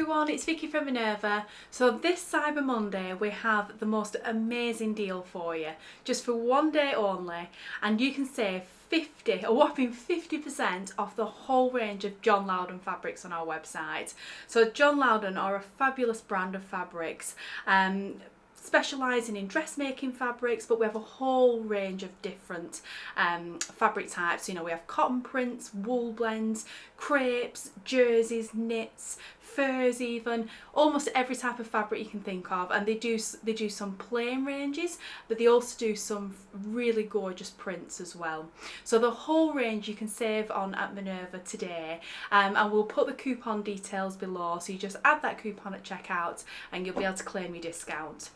everyone, it's Vicky from Minerva. So this Cyber Monday we have the most amazing deal for you, just for one day only, and you can save a whopping 50% off the whole range of John Louden fabrics on our website. So John Louden are a fabulous brand of fabrics, specialising in dressmaking fabrics, but we have a whole range of different fabric types. You know, we have cotton prints, wool blends, crepes, jerseys, knits, furs, even almost every type of fabric you can think of. And they do some plain ranges, but they also do some really gorgeous prints as well. So the whole range you can save on at Minerva today, and we'll put the coupon details below, so you just add that coupon at checkout and you'll be able to claim your discount.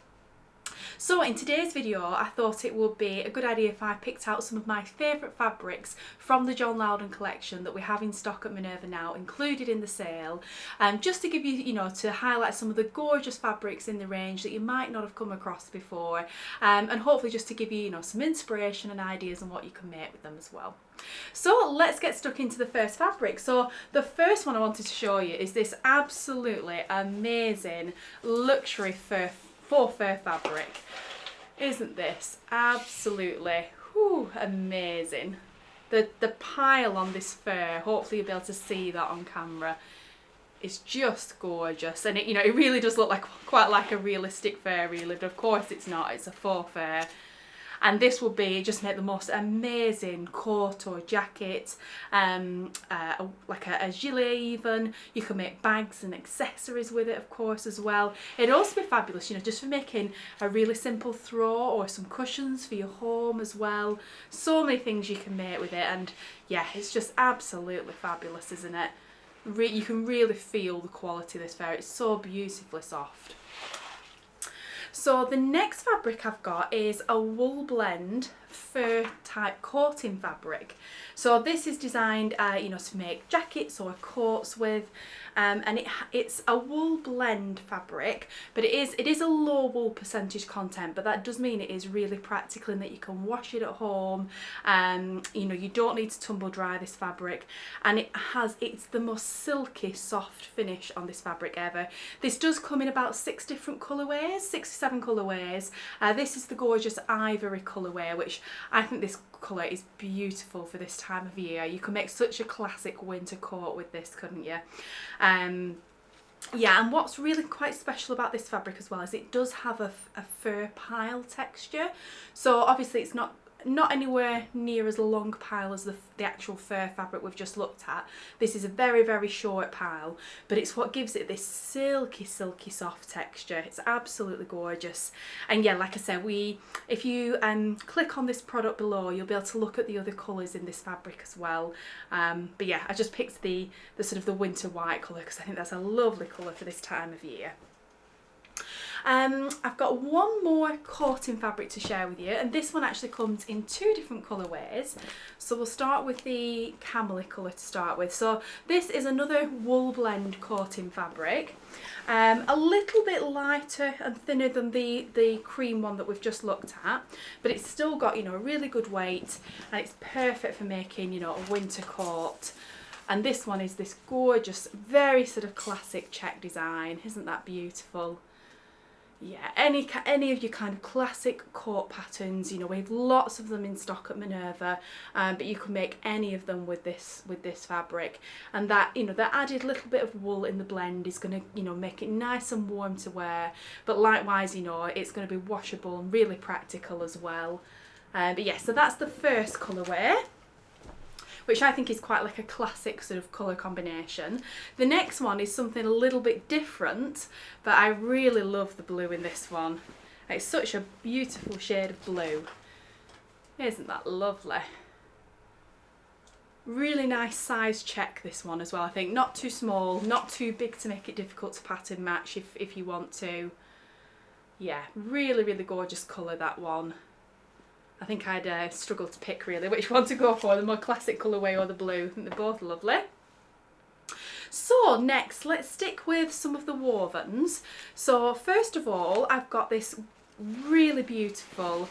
So in today's video I thought it would be a good idea if I picked out some of my favourite fabrics from the John Louden collection that we have in stock at Minerva now, included in the sale, just to give you, to highlight some of the gorgeous fabrics in the range that you might not have come across before, and hopefully just to give you, some inspiration and ideas on what you can make with them as well. So let's get stuck into the first fabric. So the first one I wanted to show you is this absolutely amazing luxury faux fur fabric. Isn't this absolutely amazing? The pile on this fur, hopefully you'll be able to see that on camera, is just gorgeous, and it really does look like quite like a realistic fur really, but of course it's not, it's a faux fur. And this will just make the most amazing coat or jacket, like a gilet even. You can make bags and accessories with it, of course, as well. It'd also be fabulous, just for making a really simple throw or some cushions for your home as well. So many things you can make with it, and yeah, it's just absolutely fabulous, isn't it? You can really feel the quality of this fur. It's so beautifully soft. So the next fabric I've got is a wool blend fur type coating fabric. So this is designed to make jackets or coats with, and it's a wool blend fabric, but it is a low wool percentage content, but that does mean it is really practical in that you can wash it at home. You don't need to tumble dry this fabric, and it's the most silky soft finish on this fabric ever. This does come in about 6 different colourways, 6 to 7 colourways. This is the gorgeous ivory colourway, which I think this colour is beautiful for this time of year. You can make such a classic winter coat with this, couldn't you? Yeah, and what's really quite special about this fabric as well is it does have a fur pile texture. So obviously it's not anywhere near as long pile as the actual fur fabric we've just looked at. This is a very, very short pile, but it's what gives it this silky soft texture. It's absolutely gorgeous. And yeah, like I said, if you click on this product below, you'll be able to look at the other colours in this fabric as well. But yeah, I just picked the sort of the winter white colour because I think that's a lovely colour for this time of year. I've got one more coating fabric to share with you, and this one actually comes in 2 different colourways. So we'll start with the camely colour to start with. So this is another wool blend coating fabric, a little bit lighter and thinner than the cream one that we've just looked at, but it's still got a really good weight, and it's perfect for making a winter coat. And this one is this gorgeous, very sort of classic check design. Isn't that beautiful? Yeah, any of your kind of classic coat patterns, we have lots of them in stock at Minerva, but you can make any of them with this fabric, and that that added little bit of wool in the blend is going to make it nice and warm to wear, but likewise it's going to be washable and really practical as well. But yeah, so that's the first colourway, which I think is quite like a classic sort of colour combination. The next one is something a little bit different, but I really love the blue in this one. It's such a beautiful shade of blue. Isn't that lovely? Really nice size check, this one as well, I think. Not too small, not too big to make it difficult to pattern match if you want to. Yeah, really, really gorgeous colour, that one. I think I'd struggle to pick really which one to go for, the more classic colourway or the blue. I think they're both lovely. So next, let's stick with some of the wovens. So first of all, I've got this really beautiful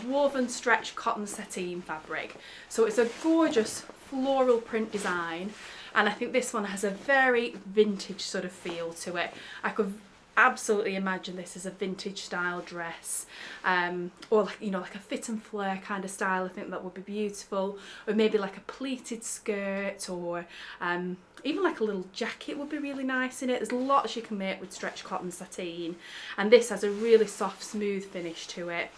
woven stretch cotton sateen fabric. So it's a gorgeous floral print design. and I think this one has a very vintage sort of feel to it. I could absolutely imagine this as a vintage style dress, or like, you know, like a fit and flare kind of style. I think that would be beautiful, or maybe like a pleated skirt, or even like a little jacket would be really nice in it. There's lots you can make with stretch cotton sateen, and this has a really soft, smooth finish to it.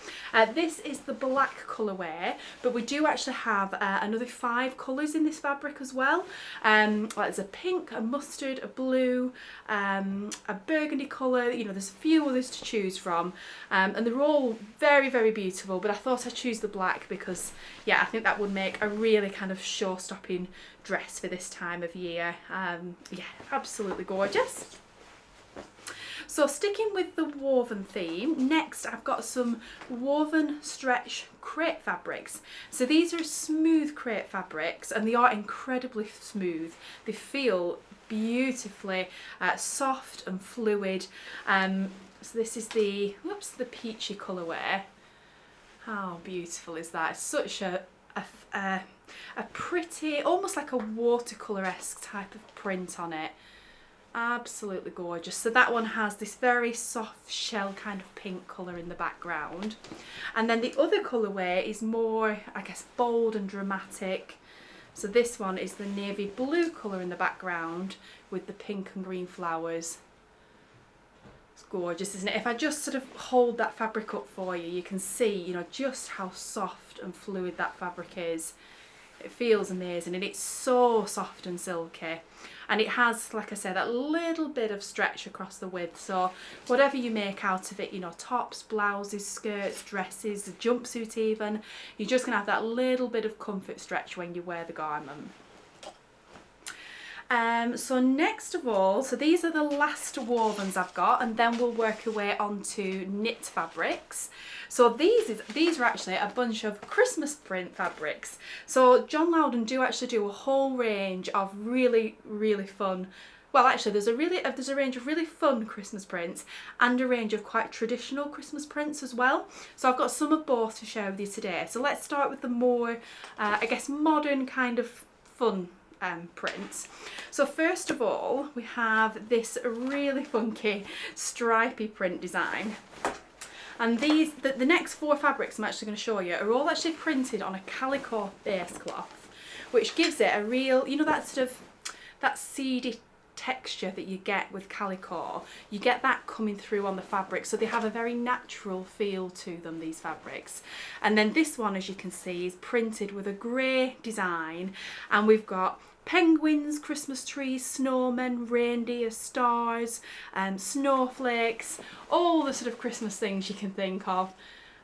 This is the black colourway, but we do actually have another 5 colours in this fabric as well. Like there's a pink, a mustard, a blue, a burgundy colour. You know, there's a few others to choose from, and they're all very, very beautiful, but I thought I'd choose the black because, yeah, I think that would make a really kind of show-stopping dress for this time of year. Yeah, absolutely gorgeous. So sticking with the woven theme, next I've got some woven stretch crepe fabrics. So these are smooth crepe fabrics, and they are incredibly smooth. They feel beautifully soft and fluid. So this is the peachy colourway. How beautiful is that? It's such a pretty, almost like a watercolour-esque type of print on it. Absolutely gorgeous. So that one has this very soft shell kind of pink colour in the background, and then the other colourway is more, I guess, bold and dramatic. So this one is the navy blue colour in the background with the pink and green flowers. It's gorgeous, isn't it? If I just sort of hold that fabric up for you, you can see, you know, just how soft and fluid that fabric is. It feels amazing, and it's so soft and silky, and it has, like I said, that little bit of stretch across the width. So whatever you make out of it, you know, tops, blouses, skirts, dresses, a jumpsuit even, you're just gonna have that little bit of comfort stretch when you wear the garment. So next of all, so these are the last wovens I've got, and then we'll work our way onto knit fabrics. So these are actually a bunch of Christmas print fabrics. So John Louden do actually do a whole range of really, really fun, well, actually there's a range of really fun Christmas prints and a range of quite traditional Christmas prints as well. So I've got some of both to share with you today. So let's start with the more, I guess, modern kind of fun prints. So first of all, we have this really funky stripy print design, and these, the next 4 fabrics I'm actually going to show you are all actually printed on a calico base cloth, which gives it a real, you know, that sort of, that seedy texture that you get with calico. You get that coming through on the fabric, so they have a very natural feel to them, these fabrics. And then this one, as you can see, is printed with a grey design, and we've got penguins, Christmas trees, snowmen, reindeer, stars, snowflakes, all the sort of Christmas things you can think of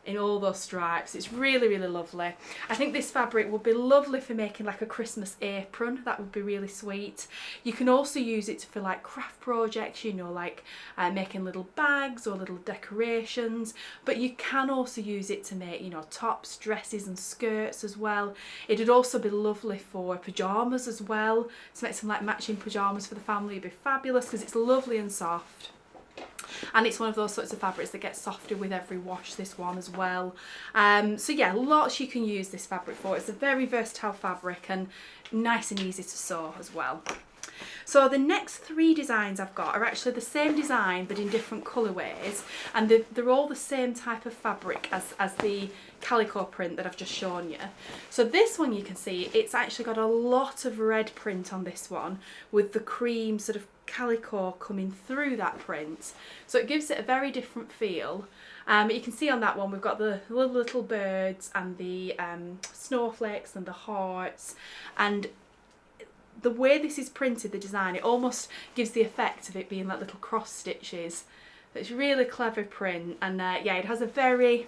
in all those stripes. It's really, really lovely. I think this fabric would be lovely for making like a Christmas apron. That would be really sweet. You can also use it for like craft projects, you know, like making little bags or little decorations, but you can also use it to make, you know, tops, dresses and skirts as well. It would also be lovely for pyjamas as well, to make some like matching pyjamas for the family. It'd be fabulous because it's lovely and soft. And it's one of those sorts of fabrics that gets softer with every wash, this one as well. So yeah, lots you can use this fabric for. It's a very versatile fabric and nice and easy to sew as well. So the next 3 designs I've got are actually the same design but in different colourways, and they're all the same type of fabric as the calico print that I've just shown you. So this one, you can see it's actually got a lot of red print on this one, with the cream sort of calico coming through that print, so it gives it a very different feel. You can see on that one we've got the little birds and the snowflakes and the hearts, and the way this is printed, the design, it almost gives the effect of it being like little cross stitches. It's really clever print, and yeah, it has a very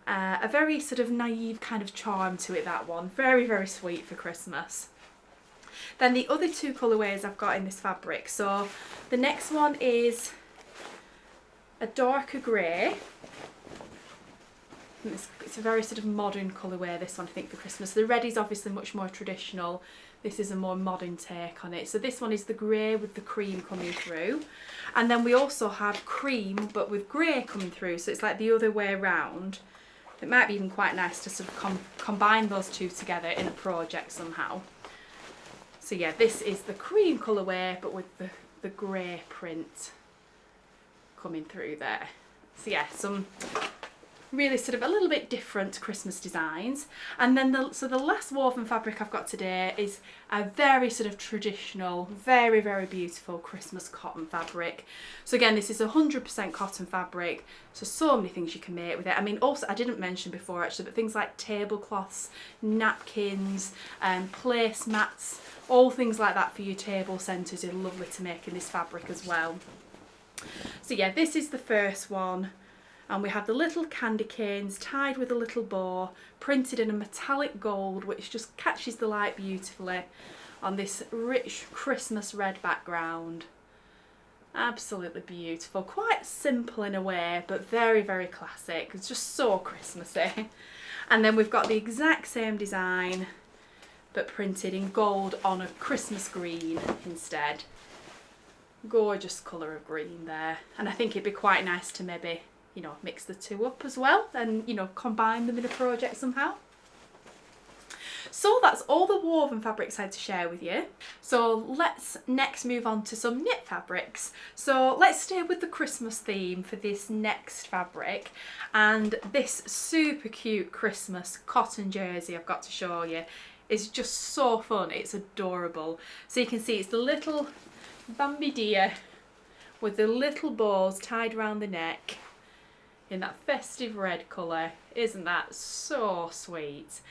sort of naive kind of charm to it, that one. Very, very sweet for Christmas. Then the other 2 colourways I've got in this fabric, so the next one is a darker grey. It's a very sort of modern colourway, this one, I think, for Christmas. The red is obviously much more traditional. This is a more modern take on it. So this one is the grey with the cream coming through. And then we also have cream but with grey coming through, so it's like the other way around. It might be even quite nice to sort of combine those 2 together in a project somehow. So yeah, this is the cream colourway, but with the grey print coming through there. So yeah, some really sort of a little bit different Christmas designs. And then the last woven fabric I've got today is a very sort of traditional, very, very beautiful Christmas cotton fabric. So again, this is 100% cotton fabric, so many things you can make with it. I mean, also I didn't mention before actually, but things like tablecloths, napkins, placemats, all things like that for your table centres are lovely to make in this fabric as well. So yeah, this is the first one. And we have the little candy canes tied with a little bow, printed in a metallic gold, which just catches the light beautifully on this rich Christmas red background. Absolutely beautiful. Quite simple in a way, but very, very classic. It's just so Christmassy. And then we've got the exact same design, but printed in gold on a Christmas green instead. Gorgeous colour of green there. And I think it'd be quite nice to maybe, you know, mix the two up as well and, you know, combine them in a project somehow. So that's all the woven fabrics I had to share with you. So let's next move on to some knit fabrics. So let's stay with the Christmas theme for this next fabric, and this super cute Christmas cotton jersey I've got to show you is just so fun. It's adorable. So you can see it's the little Bambi deer with the little bows tied around the neck in that festive red colour. Isn't that so sweet?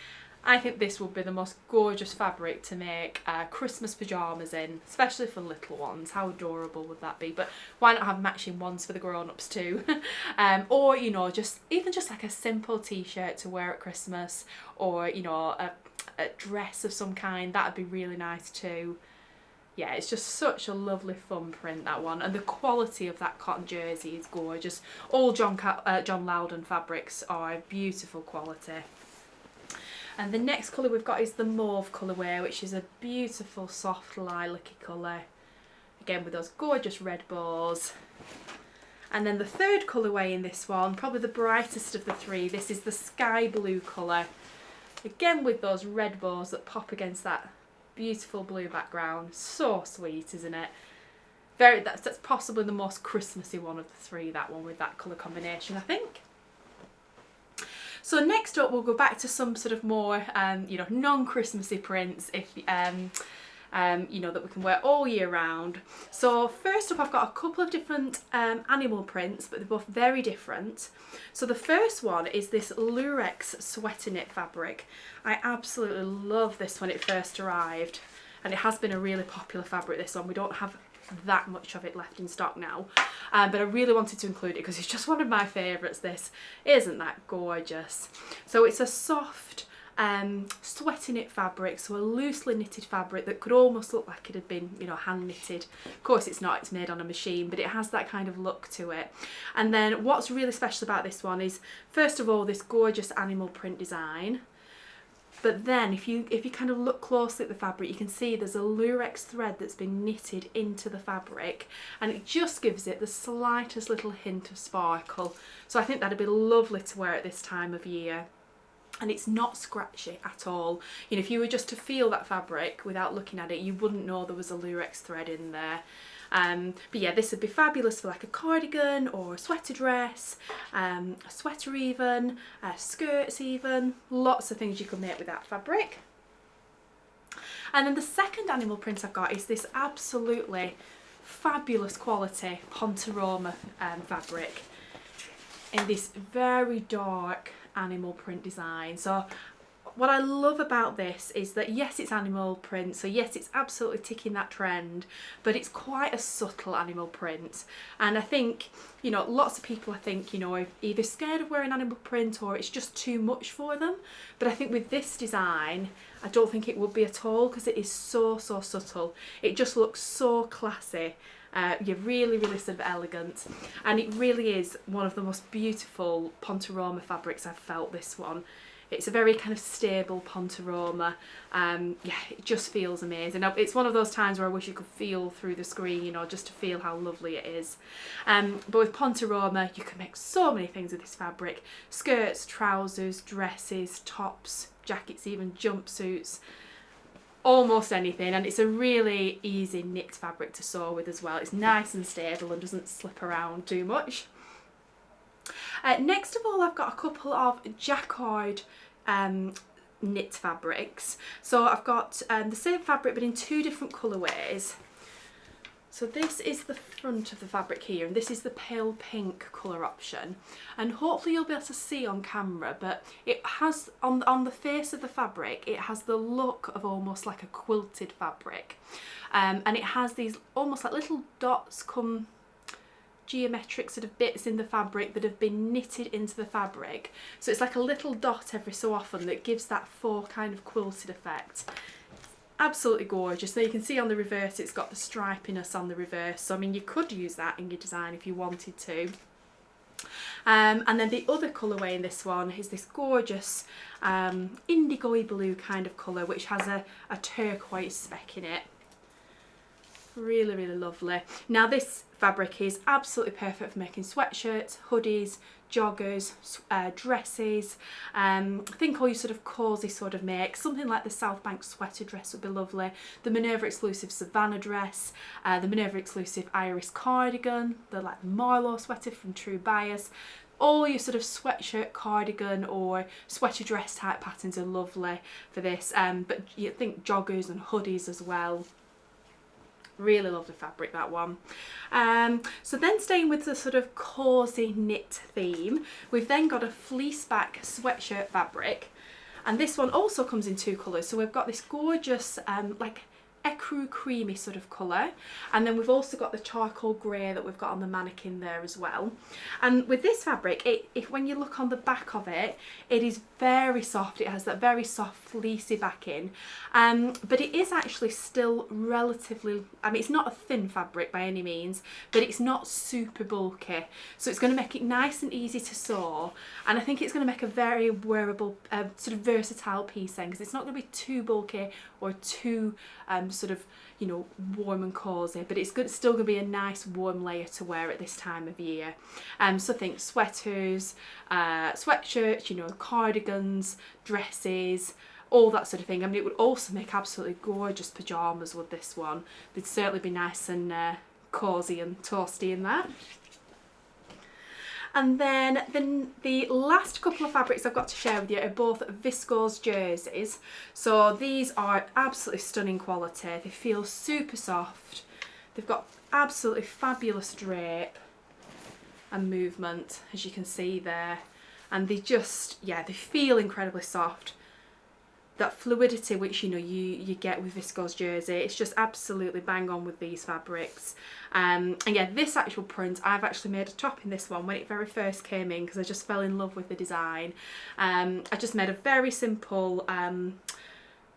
I think this would be the most gorgeous fabric to make Christmas pyjamas in, especially for little ones. How adorable would that be? But why not have matching ones for the grown-ups too? Or, you know, even just like a simple t-shirt to wear at Christmas, or, you know, a dress of some kind. That would be really nice too. Yeah, it's just such a lovely fun print, that one, and the quality of that cotton jersey is gorgeous. All John Louden fabrics are beautiful quality. And the next colour we've got is the mauve colourway, which is a beautiful soft lilac-y colour, again with those gorgeous red bows. And then the third colourway in this one, probably the brightest of the three, this is the sky blue colour, again with those red bows that pop against that beautiful blue background. So sweet, isn't it? That's possibly the most Christmassy one of the three, that one with that colour combination, I think. So next up we'll go back to some sort of more you know, non-Christmassy prints, if you know, that we can wear all year round. So first up I've got a couple of different animal prints, but they're both very different. So the first one is this Lurex sweater knit fabric. I absolutely love this when it first arrived, and it has been a really popular fabric, this one. We don't have that much of it left in stock now, but I really wanted to include it because it's just one of my favourites. This, isn't that gorgeous? So it's a soft sweater knit fabric, so a loosely knitted fabric that could almost look like it had been, you know, hand knitted. Of course it's not, it's made on a machine, but it has that kind of look to it. And then what's really special about this one is, first of all, this gorgeous animal print design. But then if you kind of look closely at the fabric, you can see there's a lurex thread that's been knitted into the fabric, and it just gives it the slightest little hint of sparkle. So I think that'd be lovely to wear at this time of year. And it's not scratchy at all. You know, if you were just to feel that fabric without looking at it, you wouldn't know there was a lurex thread in there. But yeah, this would be fabulous for like a cardigan or a sweater dress, a sweater even, skirts even. Lots of things you could make with that fabric. And then the second animal print I've got is this absolutely fabulous quality Pontoroma fabric in this very dark animal print design. So what I love about this is that yes, it's animal print, so yes, it's absolutely ticking that trend, but it's quite a subtle animal print. And I think, you know, lots of people, I think, you know, are either scared of wearing animal print or it's just too much for them. But I think with this design, I don't think it would be at all, because it is so subtle. It just looks so classy. You're really sort of elegant, and it really is one of the most beautiful Pontoroma fabrics I've felt, this one. It's a very kind of stable Pontoroma. Yeah, it just feels amazing. Now, it's one of those times where I wish you could feel through the screen, you know, just to feel how lovely it is. But with Pontoroma, you can make so many things with this fabric. Skirts, trousers, dresses, tops, jackets, even jumpsuits. almost anything, and it's a really easy knit fabric to sew with as well. It's nice and stable and doesn't slip around too much. Next of all, I've got a couple of jacquard knit fabrics. So I've got the same fabric but in two different colourways. So this is the front of the fabric here, and this is the pale pink colour option, and hopefully you'll be able to see on camera, but it has on the face of the fabric, it has the look of almost like a quilted fabric, and it has these almost like little dots come geometric sort of bits in the fabric that have been knitted into the fabric, so it's like a little dot every so often that gives that faux kind of quilted effect. Absolutely gorgeous. So you can see on the reverse it's got the stripiness on the reverse, so I mean you could use that in your design if you wanted to. And then the other colourway in this one is this gorgeous indigo-y blue kind of colour, which has a turquoise speck in it. Really, really lovely. Now this fabric is absolutely perfect for making sweatshirts, hoodies, joggers, dresses. I think all your sort of cosy sort of make. Something like the South Bank sweater dress would be lovely. The Minerva exclusive Savannah dress, the Minerva exclusive Iris cardigan, the like Marlowe sweater from True Bias. All your sort of sweatshirt, cardigan or sweater dress type patterns are lovely for this. But you think joggers and hoodies as well. Really lovely fabric, that one. So then staying with the sort of cosy knit theme, we've then got a fleece back sweatshirt fabric, and this one also comes in two colours. So we've got this gorgeous like ecru creamy sort of colour, and then we've also got the charcoal grey that we've got on the mannequin there as well. And with this fabric, when you look on the back of it, it is very soft. It has that very soft fleecy backing, but it is actually still relatively, I mean it's not a thin fabric by any means, but it's not super bulky, so it's going to make it nice and easy to sew, and I think it's going to make a very wearable sort of versatile piece then, because it's not going to be too bulky or too sort of, you know, warm and cosy, but it's still going to be a nice warm layer to wear at this time of year. So think sweaters, sweatshirts, you know, cardigans, dresses, all that sort of thing. I mean, it would also make absolutely gorgeous pyjamas with this one. They'd certainly be nice and cosy and toasty in that. And then the last couple of fabrics I've got to share with you are both Viscose jerseys. So these are absolutely stunning quality. They feel super soft. They've got absolutely fabulous drape and movement, as you can see there. And they just, yeah, they feel incredibly soft. That fluidity which, you know, you get with Viscose jersey, it's just absolutely bang on with these fabrics. And yeah, this actual print, I've actually made a top in this one when it very first came in, because I just fell in love with the design. I just made a very simple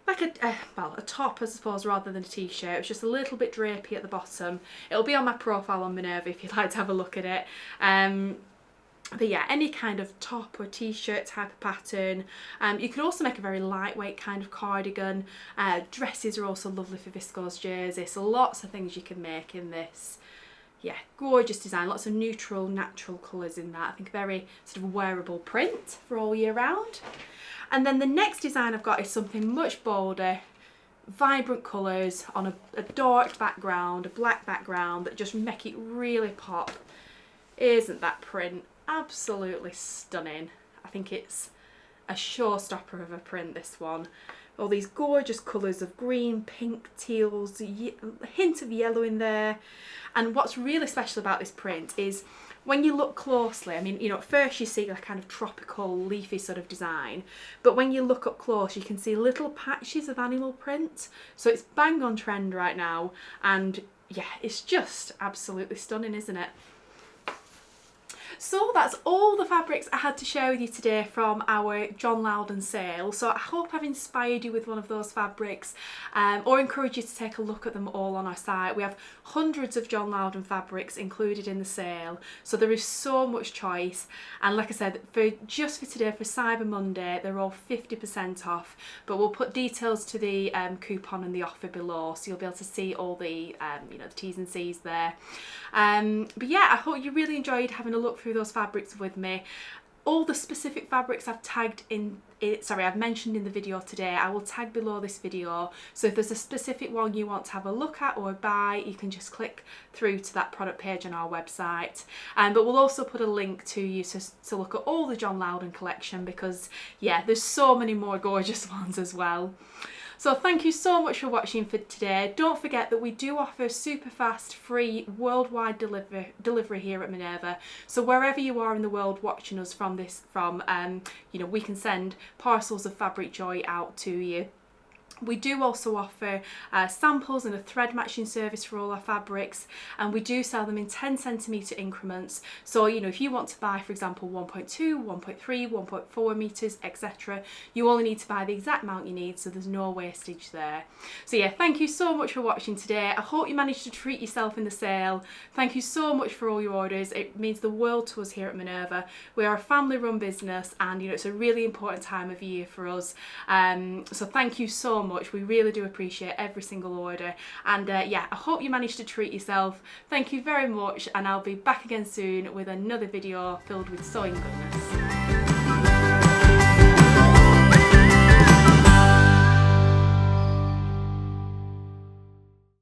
like a top I suppose, rather than a t-shirt. It's just a little bit drapey at the bottom. It'll be on my profile on Minerva if you'd like to have a look at it. But yeah, any kind of top or t-shirt type of pattern. You could also make a very lightweight kind of cardigan. Dresses are also lovely for Viscose jersey, so lots of things you can make in this. Yeah, gorgeous design, lots of neutral, natural colours in that. I think very sort of wearable print for all year round. And then the next design I've got is something much bolder, vibrant colours on a dark background, a black background, that just make it really pop. Isn't that print absolutely stunning? I think it's a showstopper of a print, this one. All these gorgeous colours of green, pink, teals, a hint of yellow in there. And what's really special about this print is when you look closely, I mean, you know, at first you see a kind of tropical, leafy sort of design, but when you look up close, you can see little patches of animal print. So it's bang on trend right now, and yeah, it's just absolutely stunning, isn't it? So that's all the fabrics I had to share with you today from our John Louden sale. So I hope I've inspired you with one of those fabrics, or encourage you to take a look at them all on our site. We have hundreds of John Louden fabrics included in the sale, so there is so much choice. And like I said, just for today, for Cyber Monday, they're all 50% off, but we'll put details to the coupon and the offer below, so you'll be able to see all the you know, the T's and C's there. But yeah, I hope you really enjoyed having a look through those fabrics with me. all the specific fabrics I've tagged in I've mentioned in the video today, I will tag below this video, so if there's a specific one you want to have a look at or buy, you can just click through to that product page on our website. But we'll also put a link to you to look at all the John Louden collection, because yeah, there's so many more gorgeous ones as well. So thank you so much for watching for today. Don't forget that we do offer super fast, free, worldwide delivery here at Minerva. So wherever you are in the world watching us from you know, we can send parcels of fabric joy out to you. We do also offer samples and a thread matching service for all our fabrics, and we do sell them in 10cm increments. So, you know, if you want to buy, for example, 1.2, 1.3, 1.4 meters, etc., you only need to buy the exact amount you need, so there's no wastage there. So yeah, thank you so much for watching today. I hope you managed to treat yourself in the sale. Thank you so much for all your orders. It means the world to us here at Minerva. We are a family-run business, and you know, it's a really important time of year for us. So thank you so much. We really do appreciate every single order, and yeah, I hope you managed to treat yourself. Thank you very much, and I'll be back again soon with another video filled with sewing goodness.